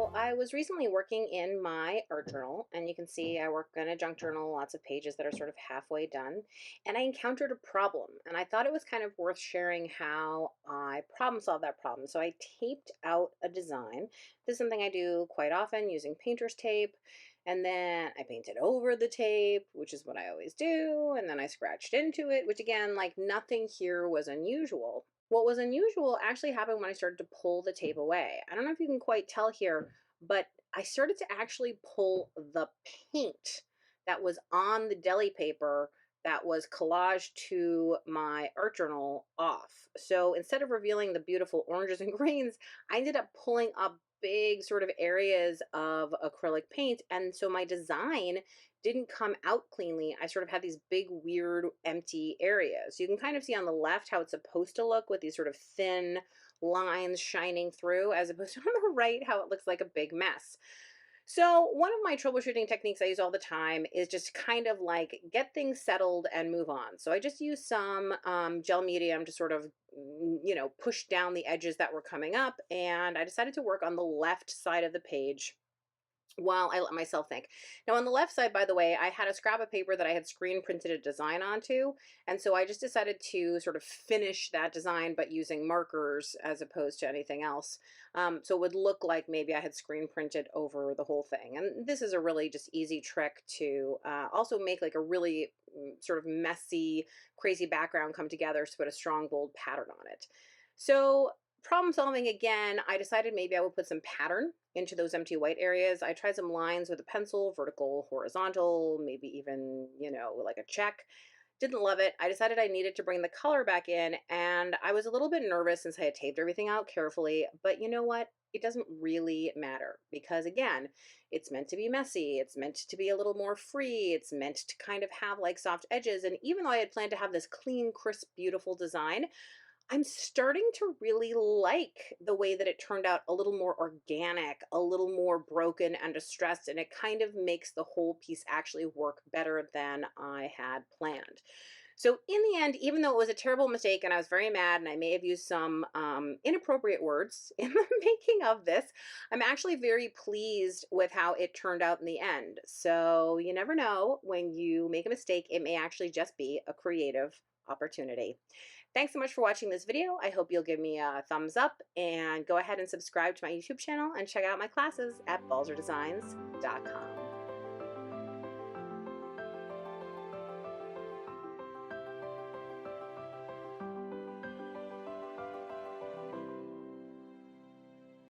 So I was recently working in my art journal, and you can see I work in a junk journal, lots of pages that are sort of halfway done. And I encountered a problem, and I thought it was kind of worth sharing how I problem solved that problem. So I taped out a design. This is something I do quite often using painter's tape. And then I painted over the tape, which is what I always do. And then I scratched into it, which again, like nothing here was unusual. What was unusual actually happened when I started to pull the tape away. I don't know if you can quite tell here, but I started to actually pull the paint that was on the deli paper that was collaged to my art journal off. So instead of revealing the beautiful oranges and greens, I ended up pulling up big sort of areas of acrylic paint. And so my design didn't come out cleanly. I sort of had these big, weird, empty areas. You can kind of see on the left how it's supposed to look with these sort of thin lines shining through, as opposed to on the right how it looks like a big mess. So one of my troubleshooting techniques I use all the time is just kind of like get things settled and move on. So I just use some gel medium to sort of, push down the edges that were coming up. And I decided to work on the left side of the page while I let myself think. Now on the left side, by the way, I had a scrap of paper that I had screen printed a design onto. And so I just decided to sort of finish that design, but using markers as opposed to anything else. So it would look like maybe I had screen printed over the whole thing. And this is a really just easy trick to also make like a really sort of messy, crazy background come together to put a strong, bold pattern on it. So problem solving again, I decided maybe I would put some pattern into those empty white areas. I tried some lines with a pencil, vertical, horizontal, maybe even, like a check. Didn't love it. I decided I needed to bring the color back in, and I was a little bit nervous since I had taped everything out carefully, but you know what? It doesn't really matter because again, it's meant to be messy. It's meant to be a little more free. It's meant to kind of have like soft edges. And even though I had planned to have this clean, crisp, beautiful design, I'm starting to really like the way that it turned out a little more organic, a little more broken and distressed, and it kind of makes the whole piece actually work better than I had planned. So in the end, even though it was a terrible mistake and I was very mad and I may have used some inappropriate words in the making of this, I'm actually very pleased with how it turned out in the end. So you never know, when you make a mistake, it may actually just be a creative opportunity. Thanks so much for watching this video. I hope you'll give me a thumbs up and go ahead and subscribe to my YouTube channel and check out my classes at balzerdesigns.com.